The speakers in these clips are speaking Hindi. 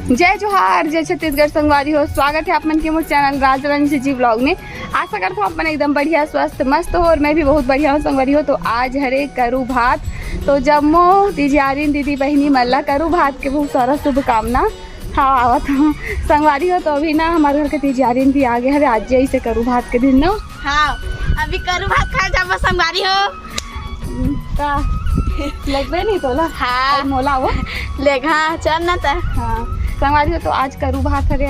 जय जोहार, जय छत्तीसगढ़ संगवारी हो। स्वागत है आप मन के मोर चैनल राजरंजी जी ब्लॉग में। आशा करता हूँ आप मन एकदम बढ़िया स्वस्थ मस्त हो और मैं भी बहुत बढ़िया हूँ संगवारी हो। तो आज हरे करू भात, तो जम्मो तिजियारिन दीदी बहनी मल्ला करू भात के बहुत सारा शुभकामना। हाँ आवत हूँ संगवारी हो। तो अभी ना हमारे घर के तिजियारिन भी आ गए हरे आज जैसे करू भात के दिन ना। हाँ अभी करू भात खा जाबो संगवारी हो का लगबे नहीं तोला। हाँ मोला वो लेगा चल ना ता। हाँ संगवारी हो। तो आज करू भात हरे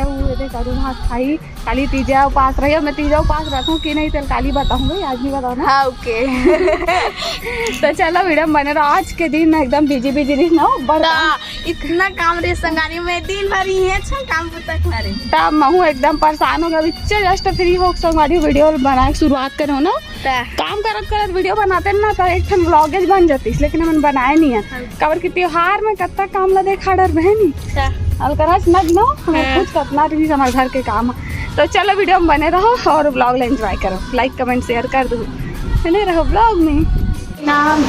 करू भात खाई। काली तीजा उपास रही, मैं तीजा उपास रखूँ कि नहीं चल काली बताऊँगी, आज नहीं बताओ ना। हाँ ओके। तो चलो वीडियो बने रहो। आज के दिन एकदम बिजी दिन ना बड़ा इतना काम रे संगारी में दिन भर ही है अच्छा काम तक करे। तब महू एकदम परेशान हो गया। जस्ट फ्री हो संगवारी वीडियो बनाए शुरुआत करो ना। काम करत वीडियो बनाते ना तो एक ठन व्लॉगेज बन जाती, लेकिन हमन बनाए नहीं है। कबर के त्योहार में कत्ता काम ला देखा डर बहनी अलकराज नग नो कुछ कतना रही हमारे घर के काम। तो चलो वीडियो में बने रहो और ब्लॉग ला एंजॉय करो। लाइक कमेंट शेयर कर दो, बने रहो ब्लॉग में। नाम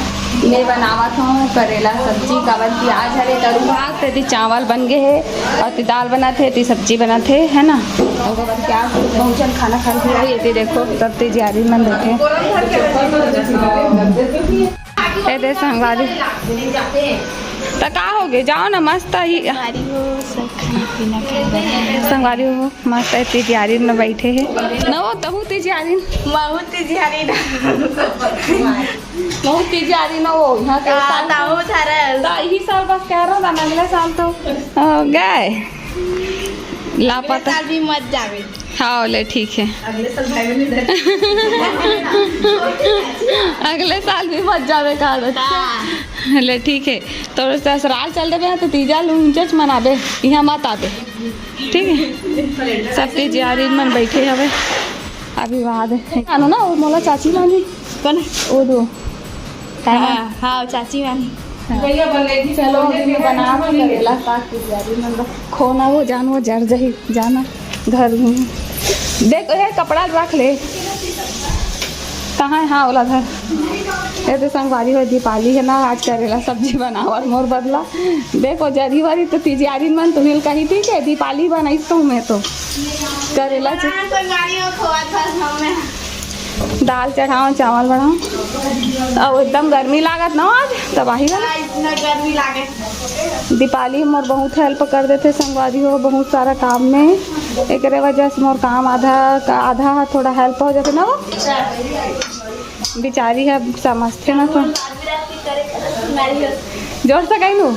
मैं बनावत हूँ करेला सब्जी। काबर की आज हरे करू भात ती चावल बन गए है और ती दाल बना थे ती सब्जी बना थे है ना। और क्या बहुत जन खाना खा रही है। देखो तब तिजियारी मन देखे दे संगवारी तो का हो गए जाओ ना मस्त ही संगवारी हो मस्त है। तिजियारी में बैठे है ना वो तहु तिजियारी बहुत तिजियारी ना बहुत तिजियारी ना वो यहाँ के साल ताऊ थारा यही साल बस कह रहा था, अगले साल तो गए लापता भी मत जावे। हाँ ले ठीक है अगले साल भाई नहीं अगले साल भी मत जावे का ले ठीक है। तो ससुराल चल रहे तो तीजा लूंचच मनाबे यहाँ मत आबे ठीक है। सब तिजियारी मन बैठे हवे अभी बाद आनो ना। और मोला चाची मानी कौन वो दो हाँ चाची वाली चलो बना करेला साग तिजियारी मन खोना वो जान वो जर जही जाना घर में देख ये कपड़ा रख ले कहाँ है। हाँ ओला घर ये तो संगवारी हो दीपाली है ना। आज करेला सब्जी बनाओ मोर बदला देखो जरी वारी तो तिजियारी मन तो हिल कही ठीक है। दीपाली बनाई तो मैं तो करेला दाल चढ़ाओ चावल बनाओ और एकदम गर्मी लागत ना आज तबाही वाला इतना गर्मी लागे। दीपाली मोर बहुत हेल्प कर देते संगवारी हो बहुत सारा काम में। एक वजह से मोर काम आधा थोड़ा हेल्प हो जाते ना। वो बेचारी है समझते ना तो जोर से कहीं लो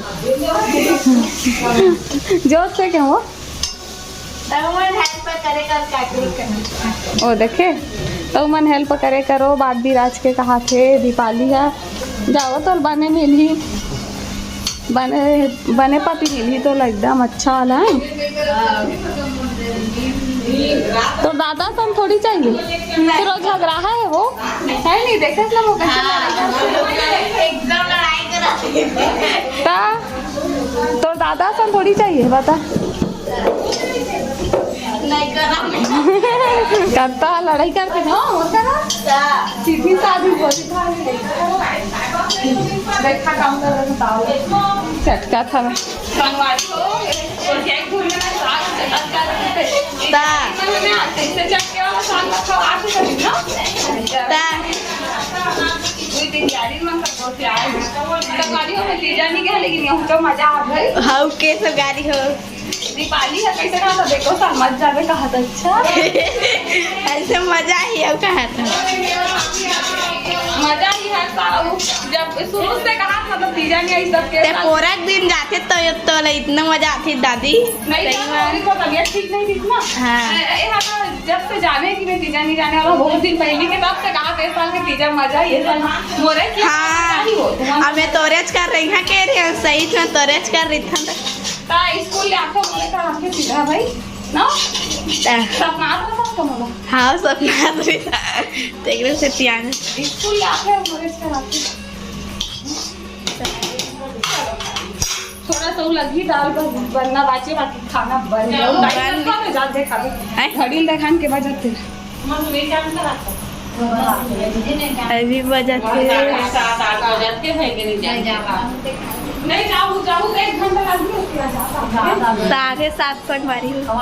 जोर से क्यों वो ओ देखे तो मन हेल्प करे करो। बात भी राज के कहा थे दीपाली है जाओ तो बने मिली बने पति मिली तो एकदम अच्छा वाला है। तो दादा तुम थोड़ी चाहिए तो रोज झगड़ा है वो है नहीं देखे ना वो एकदम लड़ाई करा तो दादा तुम थोड़ी चाहिए बता नहीं करा करता लड़ाई करते ना और करा सीधी सादी देखा काम कर चटका था हाँ के सब गाड़ी हो दीपाली है कैसे कहा था देखो समझ जावे कहा था। अच्छा ऐसे मजा ही है कहा था मजा ही है सारा। जब शुरू से कहा था तो तीजा नहीं आई सबके पूरा दिन जाते तो इतना मजा आती दादी नहीं तो तबीयत ठीक नहीं थी ना। हाँ जब से जाने की मैं तीजा नहीं जाने वाला बहुत दिन पहले के तब से कहा इस साल के तीजा मजा ये साल मोरे हाँ अब मैं तोरेज कर रही हूँ कह रही हूँ सही में तोरेज कर रही था स्कूल ले आके बोले का आके सीधा भाई ना सपना था तो मोला हाँ सपना तो था तेरे से पियानो स्कूल ले आके बोले का आके थोड़ा सा लगी दाल का बनना बाकी खाना बन गया जा देखा घड़ी देखान के बाद जाते अभी बजाते 7-8 बजे के नहीं जाऊ जाऊ 1 घंटा लग गया 7:30 संगवारी हो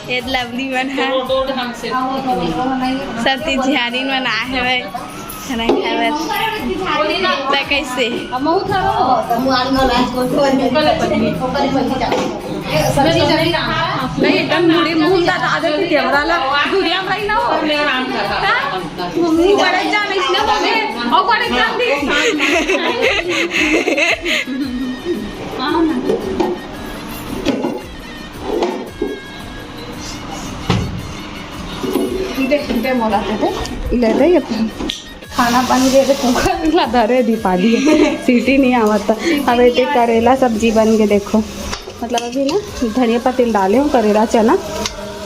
ये लवली मन है सब ती झाड़ी मन आए है खाना खावे त कैसे हमहु थारो नहीं एकदम मुड़ी मुंह दा आदत थी कैमरा ला दुनिया भाई ना हो मुंह बड़े जान इसने बोले और बड़े जान दी हां ना दे मोला ले दे खाना पानी दे कुकर ला धरे दीपाली सीटी नहीं आवता। अब ये करेला सब्जी बन के देखो मतलब अभी ना धनिया पत्ती डाले हूँ करेला चना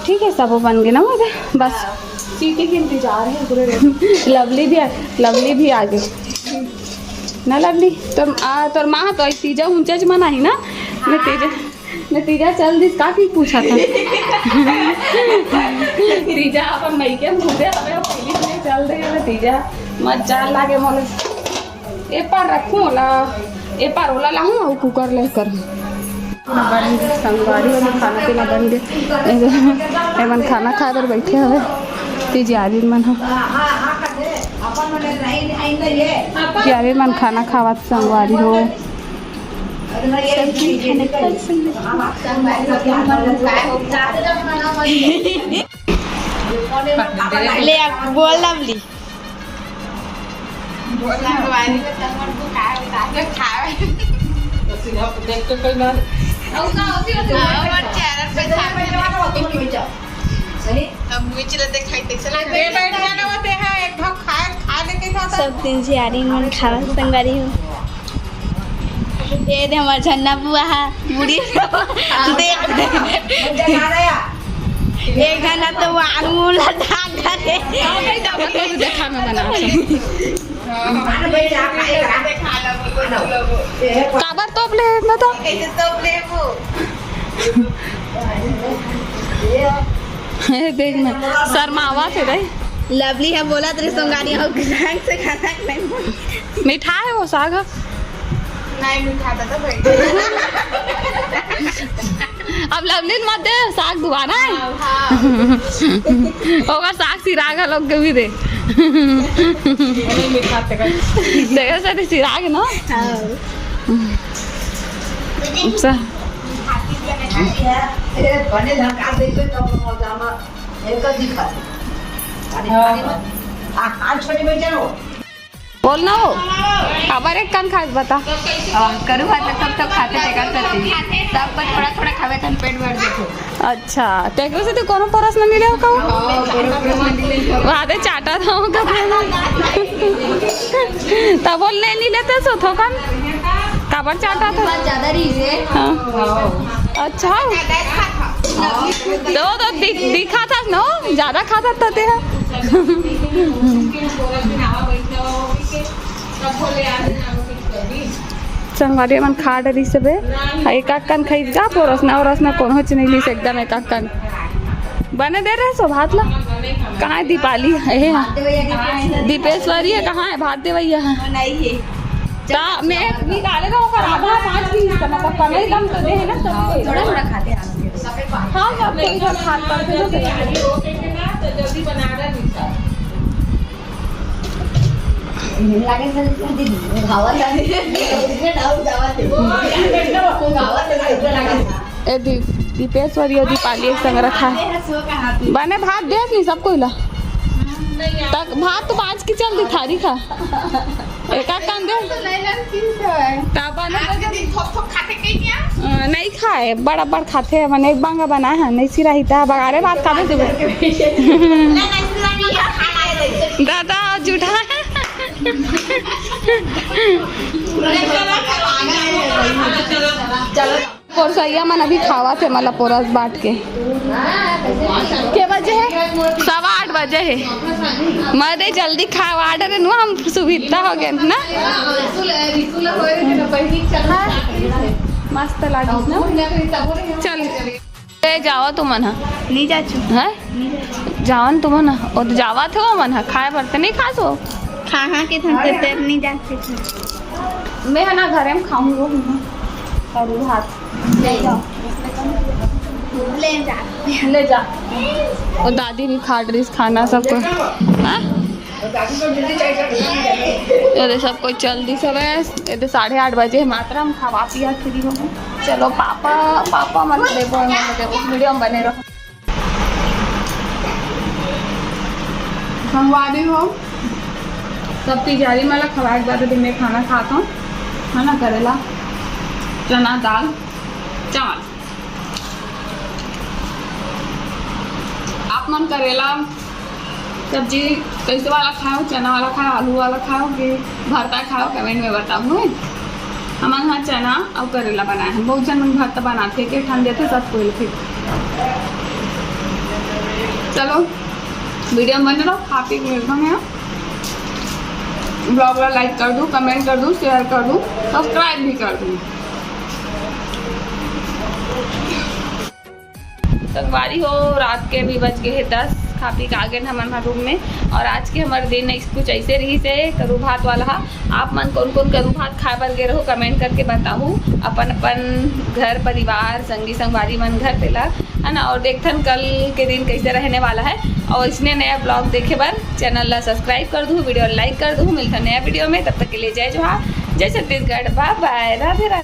ठीक है सब बन गए ना मुझे बस सीटी के इंतजार है पूरे लवली भी आ गई ना लवली तोर माँ तो तीजा ऊंचा मना ही ना नतीजा चल दिस काफी पूछा था तीजा अपन मई के मुझे हमें पहली से चल रही है नतीजा मत चाल लागे मोले ए पर रखूं ला ए पर ओला लाऊं और कुकर लेकर संगवारी में खाना पीना बन गए एमन खाना खा कर बैठे हवे तीजारी मन यारी मन खाना खावा संगवारी हो ले बोल लवली सब दिन जियारी मन खावा संगवारी हो ये दे हमार झन्ना बुआ है बुढ़ी देख एक घंटा तो वो आलू लगा करे देखा में बना काबर तोप ले ना तो कैसे तोप ले वो देख ना शर्मावा थे रे लवली है बोला तेरे संगारी हो रंग से खाना नहीं मीठा है वो साग नहीं मीठा था तो भाई अब लवली मत दे साग दुबारा है होगा साग सिराग लोग के भी दे देखा सर सिराग ना अच्छा बोल ना हो खबर एक कान खास बता करू हाथ तब तक खाते थे करते सब पर थोड़ा थोड़ा खावे तन पेट भर देखो अच्छा टेकरो से तो कोनो परस न मिले हो कहू वादे चाटा था का तब बोल नहीं लेते सो थो कान काबर चाटा था ज्यादा रही है हां अच्छा तो दिखा था ना ज्यादा खाता था ते संगवारी मन खा डरी सबे एक कान खाई जा पोरस ना कौन हो नहीं ली एकदम एक कान बने दे रहे सो भात ला कहाँ है दीपाली है दीपेश्वरी है कहाँ है भात देवैया है ता मैं निकाले ना ओकर आधा 5 पीस का मतलब कमे कम तो दे है ना थोड़ा थोड़ा खाते हैं हां सब कोई इधर खात पर तो जल्दी बना रहा लागे दीदी खावा जाने इसमें डाउट जावा थे ए दीपेश्वरी और दीपाली एक संग रखा है बने भात दे नहीं सब कोई ला तक भात तो 5 की चल दी थारी खा एक कान दे नहीं खाए बड़ा बड़ खाते हैं मैंने एक बांगा बना है नहीं सिरा ही था बगारे बात खाते थे दादा झूठा और सैया मन अभी खावा थे मतलब पोरस बाट के बजे है 8:15 बजे है मदे जल्दी खावा आर्डर नु हम सुविधा हो गए ना मस्त लागी ना चल ए जावा तुम मन नहीं जाचू है जावन तुम ना और जावा थे वो मन खाए पड़ते नहीं खासो खा के थन तेर नहीं जाते मैं है ना घर में खाऊंगा करू भात। ले जाओ ले जा। और दादी भी खा रही खाना सबको। हाँ ये सब कोई जल्दी से बस ये 8:30 बजे मात्रा हम खावा पिया फ्री हो। चलो पापा पापा मत देखो वीडियो में बने रहो। खंगवादी हो सब तिजारी मतलब खवा के बाद दिन में खाना खाता हूँ है ना। करेला चना दाल चावल। आप मन करेला सब्जी कैसे वाला खाओ, चना वाला खाओ, आलू वाला खाओ कि भरता खाओ, कमेंट में बताओ। हमारे यहाँ चना और करेला बनाए हैं। बहुत जन भरता बनाते कि ठंडे थे सब कोई फिर। चलो वीडियो में बने रहो, खा पी के मिलता हूँ। ब्लॉग लाइक कर दूँ, कमेंट कर दूँ, शेयर कर दूँ, सब्सक्राइब भी कर दूँ। संगवारी हो रात के भी बज गए 10। खा पी के आ गए हमारे रूम में। और आज के हमारे दिन कुछ ऐसे रही से करू भात वाला। आप मन कौन कौन करू भात खाए बर गे रहो कमेंट करके बताऊँ। अपन अपन घर परिवार संगी संगवारी मन घर पेला है ना। और देखथन कल के दिन कैसे रहने वाला है। और इसने नया ब्लॉग देखे बर चैनल ला सब्सक्राइब कर दूँ, वीडियो लाइक कर दूँ। मिलता नया वीडियो में, तब तक के लिए जय जोहार, जय छत्तीसगढ़, बाय बाय, राधे राधे।